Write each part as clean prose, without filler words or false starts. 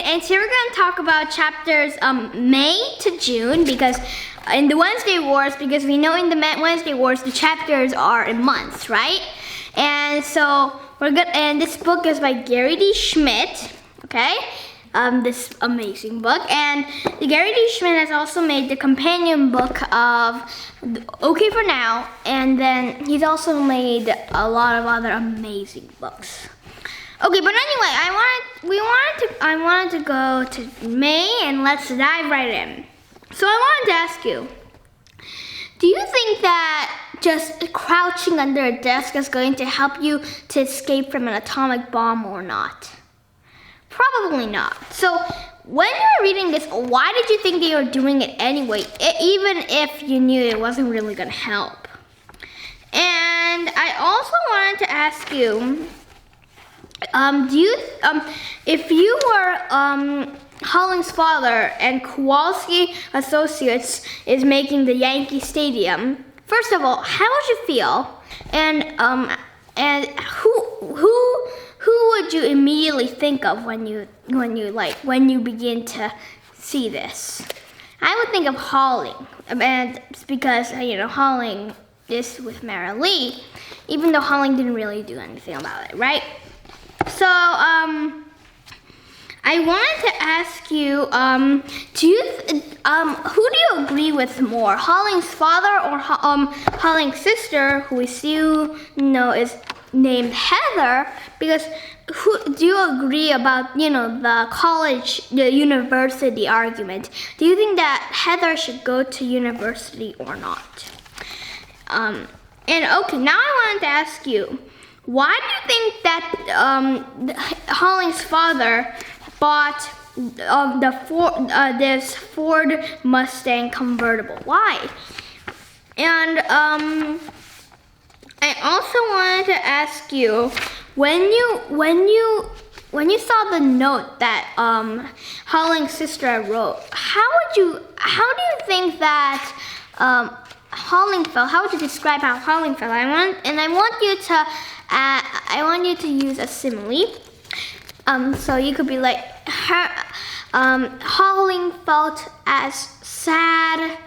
And today we're going to talk about chapters May to June, because in the Wednesday Wars, because we know in the Wednesday Wars the chapters are in months, right? And so and this book is by Gary D. Schmidt, okay? This amazing book, and Gary D. Schmidt has also made the companion book of Okay for Now, and then he's also made a lot of other amazing books. Okay, but anyway, I wanted to go to May, and let's dive right in. So I wanted to ask you, do you think that just crouching under a desk is going to help you to escape from an atomic bomb or not? Probably not. So when you were reading this, why did you think they were doing it anyway, even if you knew it wasn't really going to help? And I also wanted to ask you, if you were Holling's father and Kowalski Associates is making the Yankee Stadium, first of all, how would you feel? And who would you immediately think of when you begin to see this? I would think of Holling, and it's because Holling is with Mara Lee, even though Holling didn't really do anything about it, right? So, I wanted to ask you, who do you agree with more, Holling's father or Holling's sister, who we still know is named Heather? Because who do you agree about, the university argument? Do you think that Heather should go to university or not? And okay, now I wanted to ask you, why do you think that Holling's father bought this Ford Mustang convertible? Why? And I also wanted to ask you, when you saw the note that Holling's sister wrote, how do you think that Holling felt? How would you describe how Holling felt? I want you to use a simile. So you could be like, Holling felt as sad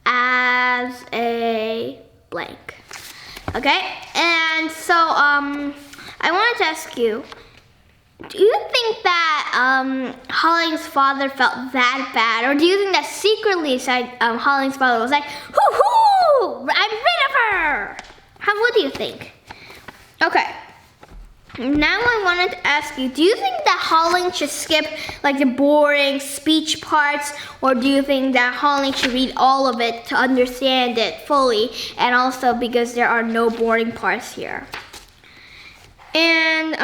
as a blank. Okay? And so I wanted to ask you, do you think that Holling's father felt that bad? Or do you think that secretly inside Holling's father was like, hoo-hoo, I'm rid of her? What do you think? Okay. Now I wanted to ask you, do you think that Holling should skip the boring speech parts, or do you think that Holling should read all of it to understand it fully, and also because there are no boring parts here? And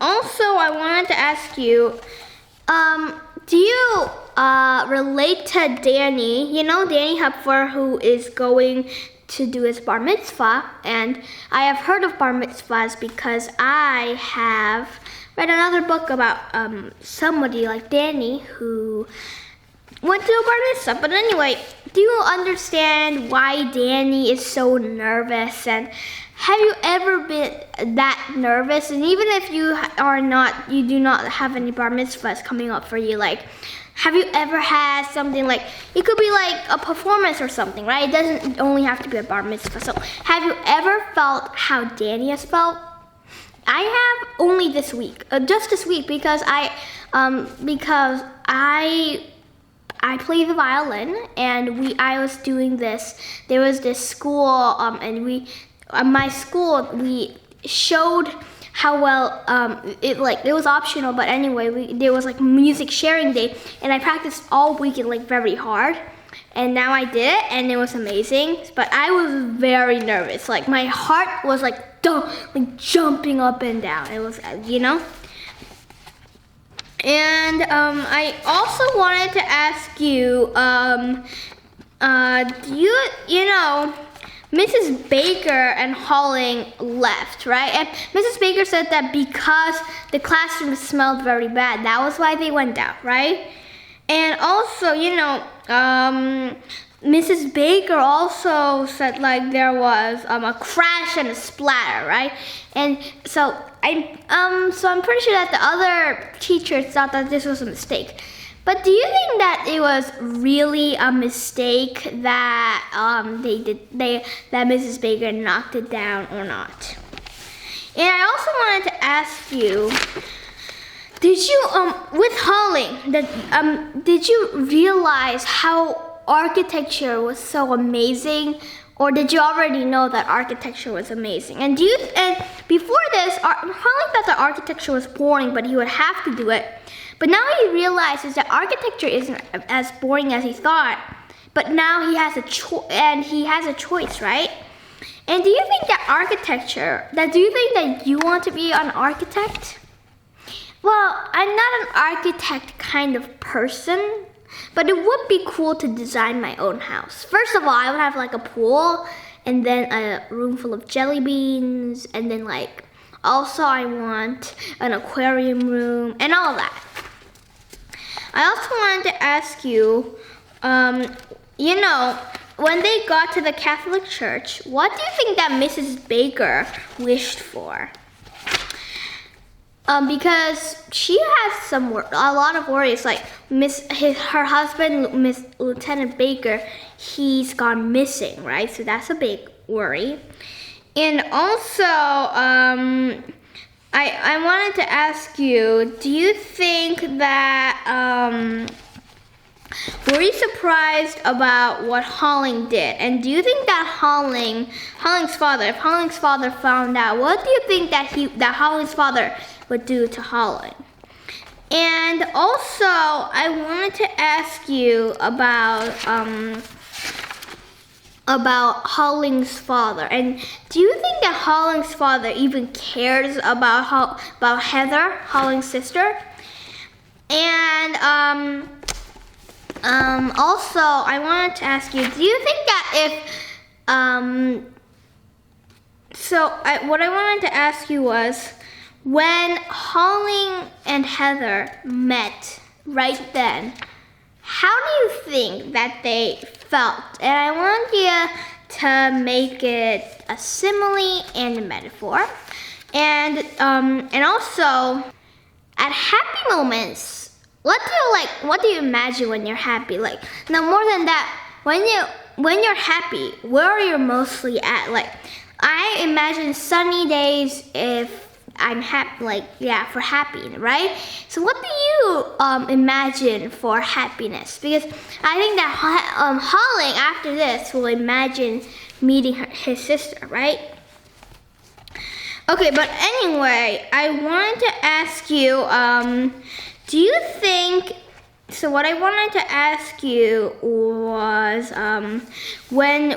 also I wanted to ask you, do you relate to Danny? Danny Hupfer, who is going to do his bar mitzvah, and I have heard of bar mitzvahs because I have read another book about somebody like Danny who went to a bar mitzvah. But anyway, do you understand why Danny is so nervous? And have you ever been that nervous? And even if you do not have any bar mitzvahs coming up for you, have you ever had something it could be a performance or something, right? It doesn't only have to be a bar mitzvah. So have you ever felt how Danny has felt? I have only this week, just this week, because I play the violin, and I was doing this. There was this school, and my school, we showed how well it was optional, but anyway, there was like music sharing day, and I practiced all weekend like very hard, and now I did it, and it was amazing. But I was very nervous. Like my heart was like jumping up and down. It was, And I also wanted to ask you, Mrs. Baker and Holling left, right? And Mrs. Baker said that because the classroom smelled very bad, that was why they went out, right? And also, Mrs. Baker also said like there was a crash and a splatter, right? And so I'm pretty sure that the other teachers thought that this was a mistake. But do you think that it was really a mistake that that Mrs. Baker knocked it down or not? And I also wanted to ask you, did you with Holling, did you realize how architecture was so amazing, or did you already know that architecture was amazing? And before this, Holling thought that architecture was boring, but he would have to do it. But now he realizes that architecture isn't as boring as he thought. But now he has a choice, right? And do you think that you want to be an architect? Well, I'm not an architect kind of person, but it would be cool to design my own house. First of all, I would have like a pool, and then a room full of jelly beans, and then also I want an aquarium room and all that. I also wanted to ask you, when they got to the Catholic Church, what do you think that Mrs. Baker wished for? Because she has a lot of worries, like her husband, Lieutenant Baker, he's gone missing, right? So that's a big worry. And also, I wanted to ask you, do you think that, were you surprised about what Holling did? And do you think that Holling's father found out, what do you think that Holling's father would do to Holling? And also, I wanted to ask you about Holling's father. And do you think that Holling's father even cares about Heather, Holling's sister? And also, I wanted to ask you, do you think that what I wanted to ask you was, when Holling and Heather met right then, how do you think that they felt? And I want you to make it a simile and a metaphor. And also, at happy moments, what do you imagine when you're happy? Now more than that, when you're happy, where are you mostly at? I imagine sunny days if I'm happy, for happy, right? So what do you imagine for happiness? Because I think that Holling, after this, will imagine meeting his sister, right? Okay, but anyway, I wanted to ask you, do you think, so what I wanted to ask you was, when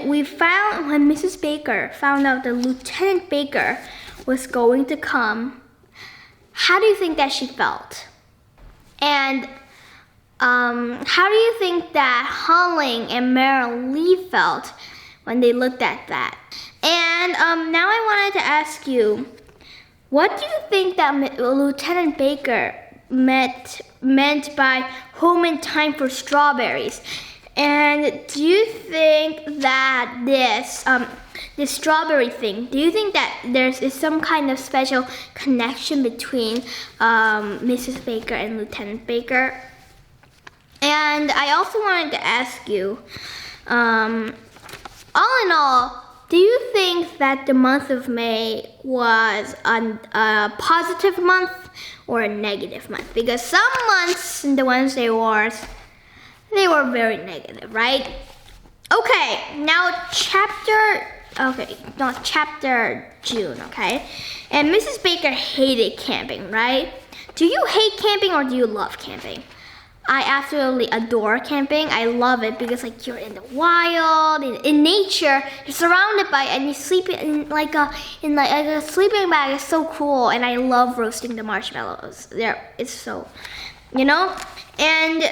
Mrs. Baker found out that Lieutenant Baker was going to come, how do you think that she felt? And how do you think that Holling and Merrill Lee felt when they looked at that? And now I wanted to ask you, what do you think that Lieutenant Baker meant by home in time for strawberries? And do you think that this strawberry thing, do you think that is some kind of special connection between Mrs. Baker and Lieutenant Baker? And I also wanted to ask you, all in all, do you think that the month of May was a positive month or a negative month? Because some months in the Wednesday Wars, they were very negative, right? Okay, now chapter Okay, not chapter June, okay? And Mrs. Baker hated camping, right? Do you hate camping or do you love camping? I absolutely adore camping. I love it because like you're in the wild, in nature, you're surrounded by, and you sleep in like a sleeping bag is so cool. And I love roasting the marshmallows. It's so, and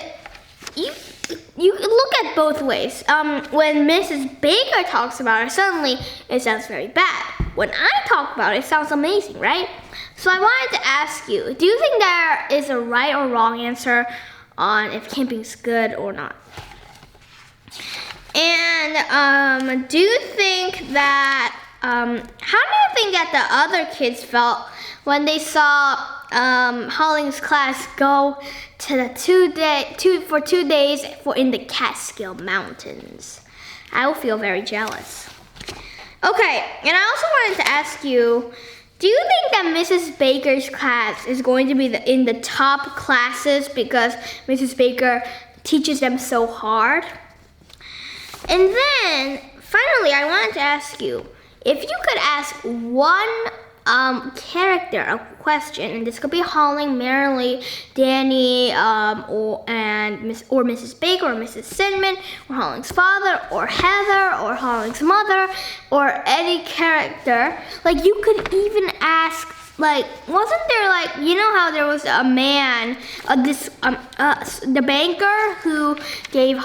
you look at both ways. When Mrs. Baker talks about it, suddenly it sounds very bad. When I talk about it, it sounds amazing, right? So I wanted to ask you, do you think there is a right or wrong answer on if camping's good or not? And do you think that, how do you think that the other kids felt when they saw Holling's class go to the 2 days in the Catskill Mountains? I will feel very jealous. Okay, and I also wanted to ask you, do you think that Mrs. Baker's class is going to be in the top classes because Mrs. Baker teaches them so hard? And then, finally, I wanted to ask you, if you could ask one character a question, and this could be Holling, Marilee, Danny, or Mrs. Baker, or Mrs. Cinnamon, or Holling's father, or Heather, or Holling's mother, or any character. Like you could even ask, like, wasn't there like, how there was a man, the banker who gave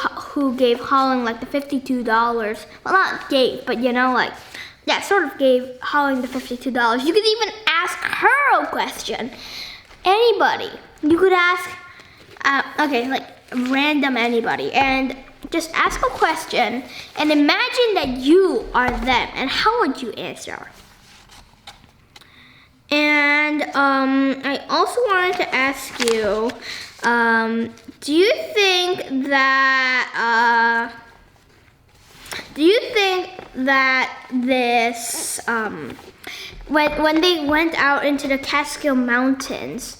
Holling like the $52. Well, not gave, but sort of gave Holling the $52. You could even ask her a question. Anybody. You could ask, like random anybody. And just ask a question and imagine that you are them. And how would you answer? And I also wanted to ask you, do you think that this, when they went out into the Catskill Mountains,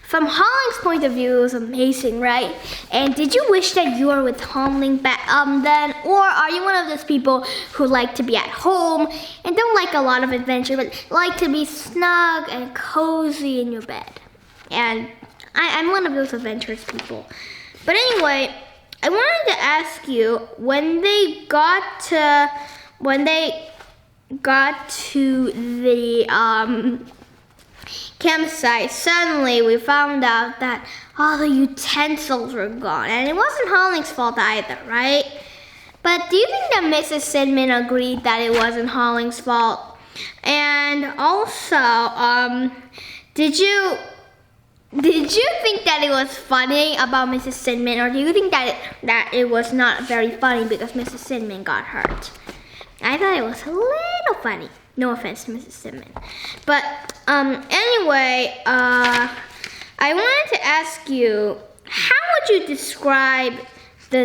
from Holling's point of view, it was amazing, right? And did you wish that you were with Holling then? Or are you one of those people who like to be at home and don't like a lot of adventure, but like to be snug and cozy in your bed? And I'm one of those adventurous people. But anyway, I wanted to ask you, when they got to the campsite, suddenly we found out that all the utensils were gone. And it wasn't Holling's fault either, right? But do you think that Mrs. Cinnamon agreed that it wasn't Holling's fault? And also, did you think that it was funny about Mrs. Cinnamon, or do you think that it was not very funny because Mrs. Cinnamon got hurt? I thought it was a little funny. No offense to Mrs. Cinnamon. But anyway, I wanted to ask you, how would you describe the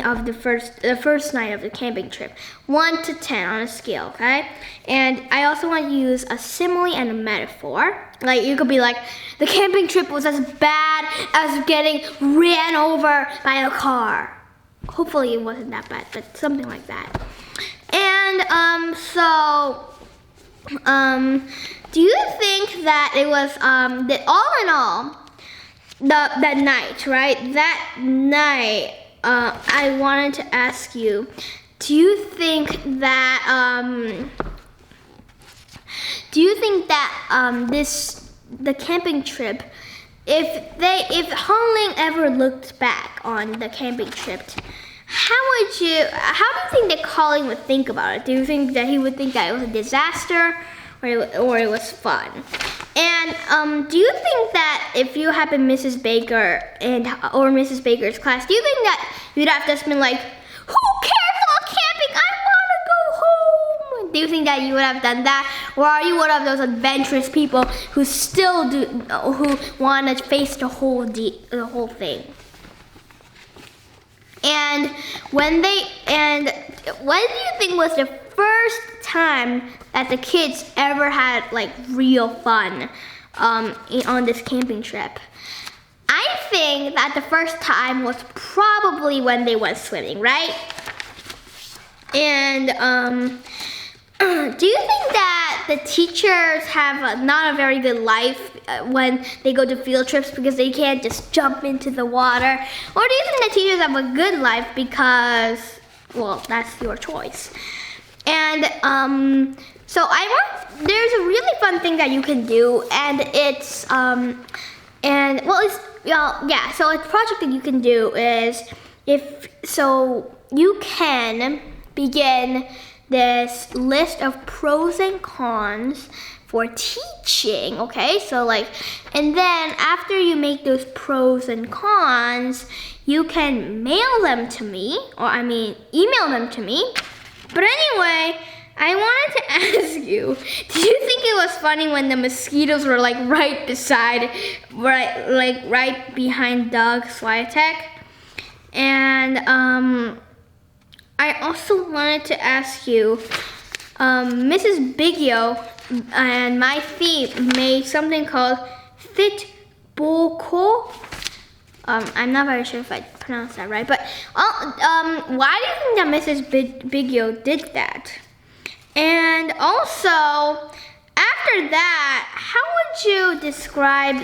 of the first night of the camping trip, 1 to 10 on a scale, okay? And I also want to use a simile and a metaphor. Like you could be like, the camping trip was as bad as getting ran over by a car. Hopefully it wasn't that bad, but something like that. And do you think that it was that all in all, that night, right? That night, I wanted to ask you, do you think that the camping trip, if Holling ever looked back on the camping trip, how do you think that Holling would think about it? Do you think that he would think that it was a disaster or it was fun? And do you think that if you had been Mrs. Baker or Mrs. Baker's class, do you think that you'd have just been like, who cares about camping? I want to go home. Do you think that you would have done that? Or are you one of those adventurous people who who want to face the whole thing? And when do you think was the first time that the kids ever had like real fun on this camping trip? I think that the first time was probably when they went swimming, right? And do you think that the teachers have not a very good life when they go to field trips because they can't just jump into the water? Or do you think the teachers have a good life because, well, that's your choice? And so there's a really fun thing that you can do, and it's so a project that you can do is you can begin this list of pros and cons for teaching, okay? And then after you make those pros and cons, you can mail them to me, email them to me. But anyway, I wanted to ask you, did you think it was funny when the mosquitoes were right behind Doug's flight attack? And I also wanted to ask you, Mrs. Biggio and my theme made something called Fit Boko. I'm not very sure if I pronounced that right, but why do you think that Mrs. Biggio did that? And also, after that, how would you describe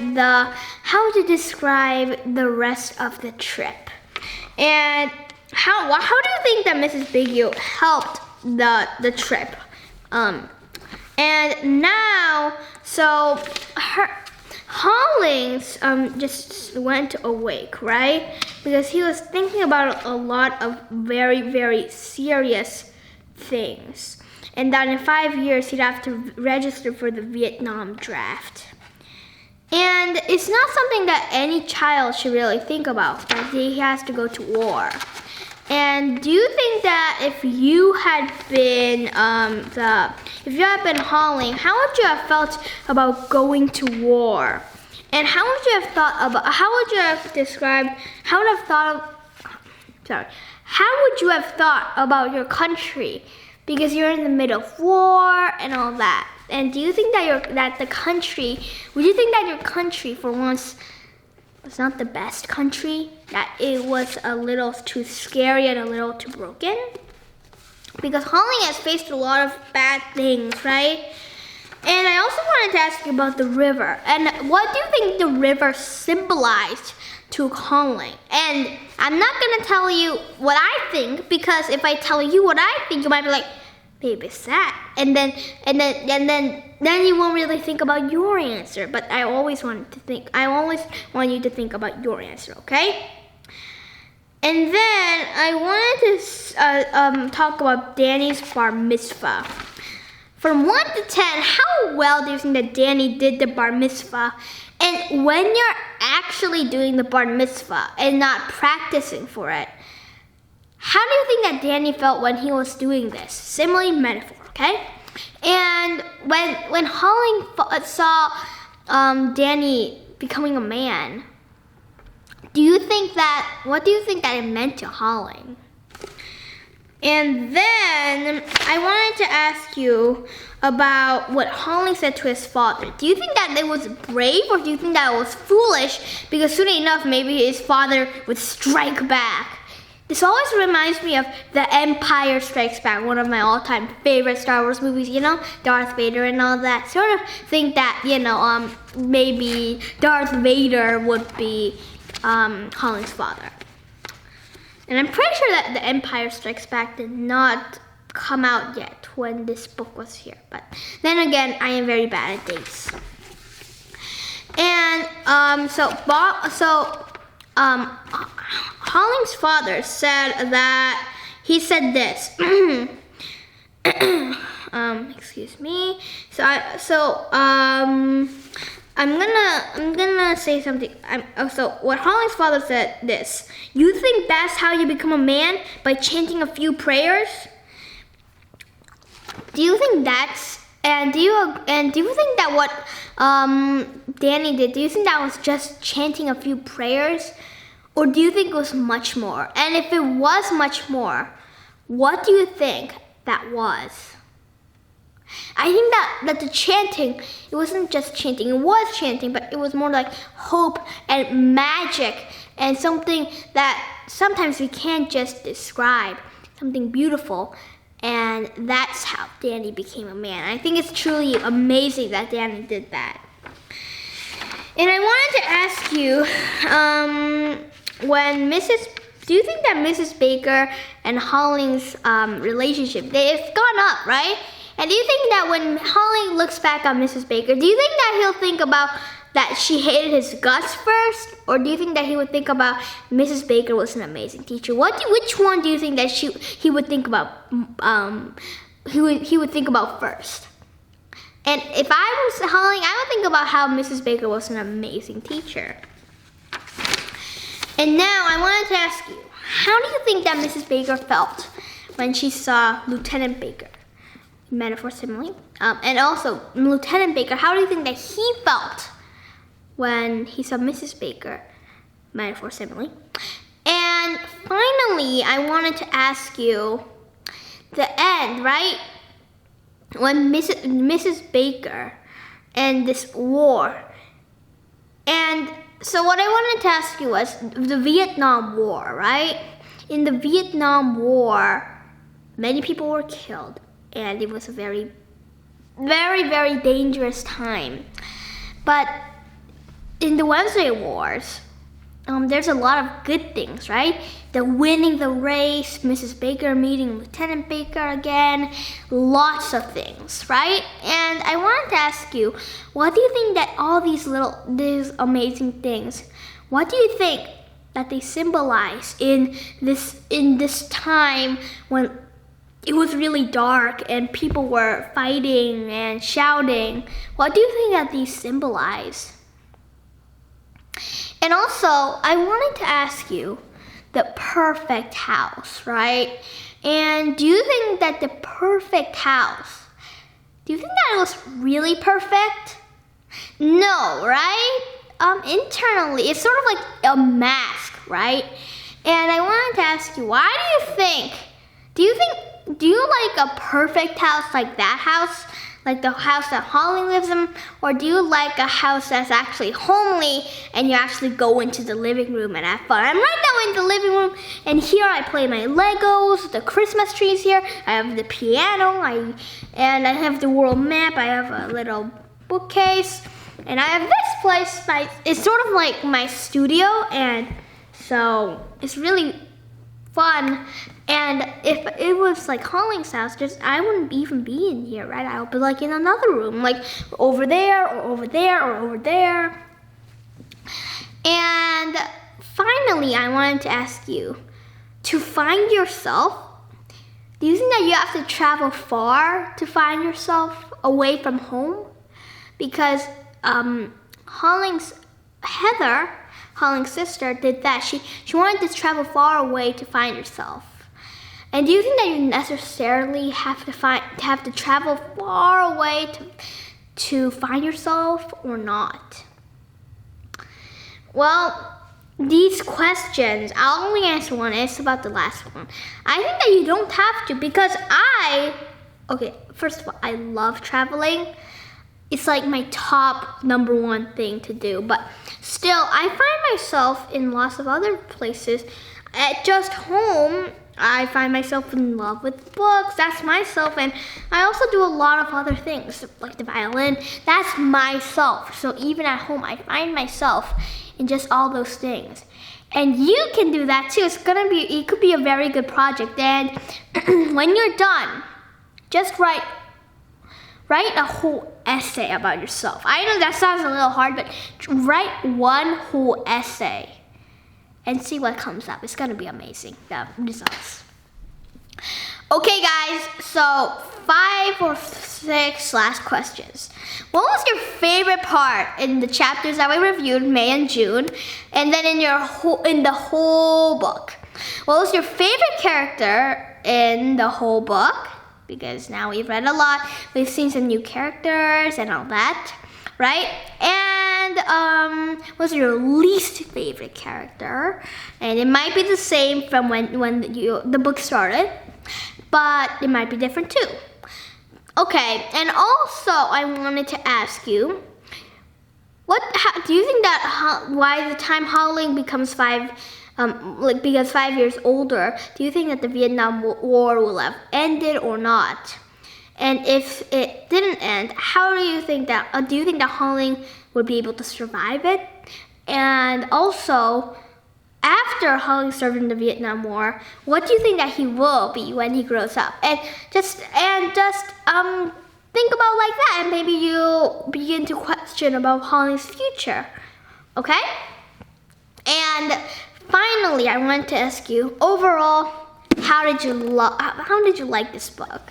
the rest of the trip? And how do you think that Mrs. Biggio helped the trip? And now, so Hollings just went awake, right? Because he was thinking about a lot of very, very serious things. And that in 5 years, he'd have to register for the Vietnam draft. And it's not something that any child should really think about, that he has to go to war. And do you think that if you had been Holling, how would you have felt about going to war? And how would you have thought about your country? Because you're in the middle of war and all that. And do you think that would you think that your country for once was not the best country? That it was a little too scary and a little too broken? Because Holling has faced a lot of bad things, right? And I also wanted to ask you about the river. And what do you think the river symbolized to Holling? And I'm not gonna tell you what I think, because if I tell you what I think, you might be like, babe, it's that. And then you won't really think about your answer. But I always want you to think about your answer, okay? And then I wanted to talk about Danny's bar mitzvah. From 1 to 10, how well do you think that Danny did the bar mitzvah? And when you're actually doing the bar mitzvah and not practicing for it, how do you think that Danny felt when he was doing this? Simile, metaphor, okay? And when Holling saw Danny becoming a man, what do you think that it meant to Holling? And then I wanted to ask you about what Holling said to his father. Do you think that it was brave, or do you think that it was foolish? Because soon enough, maybe his father would strike back. This always reminds me of The Empire Strikes Back, one of my all-time favorite Star Wars movies, Darth Vader and all that. Sort of think that, maybe Darth Vader would be Holling's father. And I'm pretty sure that The Empire Strikes Back did not come out yet when this book was here. But then again, I am very bad at dates. And Holling's father said that he said this. Excuse me. I'm gonna say something. So what Holling's father said this. You think that's how you become a man? By chanting a few prayers? Do you think that's do you think that what Danny did? Do you think that was just chanting a few prayers, or do you think it was much more? And if it was much more, what do you think that was? I think that the chanting, it wasn't just chanting, it was chanting, but it was more like hope and magic and something that sometimes we can't just describe, something beautiful. And that's how Danny became a man. I think it's truly amazing that Danny did that. And I wanted to ask you, do you think that Mrs. Baker and Holling's relationship, it's gone up, right? And do you think that when Holling looks back on Mrs. Baker, do you think that he'll think about that she hated his guts first? Or do you think that he would think about Mrs. Baker was an amazing teacher? Which one do you think that he would think about he would think about first? And if I was Holling, I would think about how Mrs. Baker was an amazing teacher. And now I wanted to ask you, how do you think that Mrs. Baker felt when she saw Lieutenant Baker? Metaphor simile. And also, Lieutenant Baker, how do you think that he felt when he saw Mrs. Baker? Metaphor simile. And finally, I wanted to ask you, the end, right? When Mrs. Baker and this war. And so what I wanted to ask you was the Vietnam War, right? In the Vietnam War, many people were killed, and it was a very, very, very dangerous time. But in the Wednesday Wars, there's a lot of good things, right? The winning the race, Mrs. Baker meeting Lieutenant Baker again, lots of things, right? And I wanted to ask you, what do you think that all these amazing things, what do you think that they symbolize in this time when it was really dark and people were fighting and shouting? What do you think that these symbolize? And also, I wanted to ask you, the perfect house, right? And do you think that the perfect house, do you think that it was really perfect? No, right? Internally, it's sort of like a mask, right? And I wanted to ask you, why do you like a perfect house like that house? Like the house that Holly lives in? Or do you like a house that's actually homely and you actually go into the living room and have fun? I'm right now in the living room, and here I play my Legos, the Christmas trees here, I have the piano, and I have the world map, I have a little bookcase, and I have this place, it's sort of like my studio, and so it's really fun. And if it was like Holling's house, I wouldn't even be in here, right? I would be like in another room, like over there or over there or over there. And finally, I wanted to ask you, to find yourself, do you think that you have to travel far to find yourself away from home? Because Heather, Holling's sister, did that. She wanted to travel far away to find herself. And do you think that you necessarily have to travel far away to find yourself or not? Well, these questions, I'll only answer one. It's about the last one. I think that you don't have to, because first of all, I love traveling. It's like my top number one thing to do. But still, I find myself in lots of other places. At just home, I find myself in love with books. That's myself. And I also do a lot of other things, like the violin. That's myself. So even at home, I find myself in just all those things. And you can do that too. It could be a very good project. And when you're done, just write a whole essay about yourself. I know that sounds a little hard, but write one whole essay and see what comes up. It's gonna be amazing, the results. Okay guys, so 5 or 6 last questions. What was your favorite part in the chapters that we reviewed, May and June, and then in the whole book? What was your favorite character in the whole book? Because now we've read a lot, we've seen some new characters and all that, right? And what's your least favorite character? And it might be the same from when the book started, but it might be different too. Okay, and also I wanted to ask you, do you think that why the time Howling becomes because 5 years older, do you think that the Vietnam War will have ended or not? And if it didn't end, how do you think that Howling would be able to survive it? And also, after Howling served in the Vietnam War, what do you think that he will be when he grows up? And just think about like that, and maybe you begin to question about Howling's future. Okay? And finally, I want to ask you, overall, how did you like this book?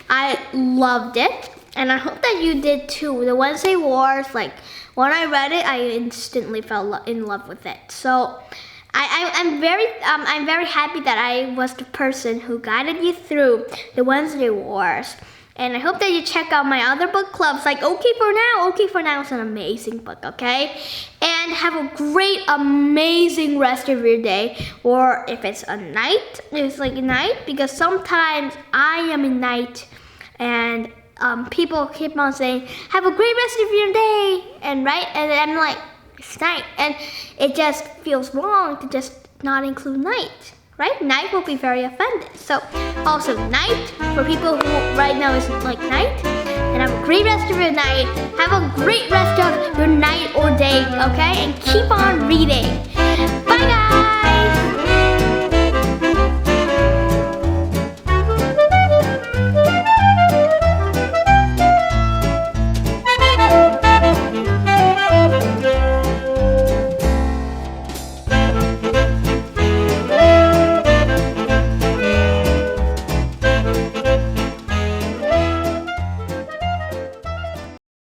I loved it, and I hope that you did too. The Wednesday Wars, like when I read it, I instantly fell in love with it. So I'm very happy that I was the person who guided you through the Wednesday Wars. And I hope that you check out my other book clubs, like OK for Now. OK for Now is an amazing book, okay? And have a great, amazing rest of your day. Or if it's a night, it's like a night, because sometimes I am in night, and people keep on saying, have a great rest of your day, and I'm like, it's night, and it just feels wrong to just not include night. Right? Night will be very offended. So also night for people who right now is like night. And have a great rest of your night. Have a great rest of your night or day, okay? And keep on reading. Bye guys!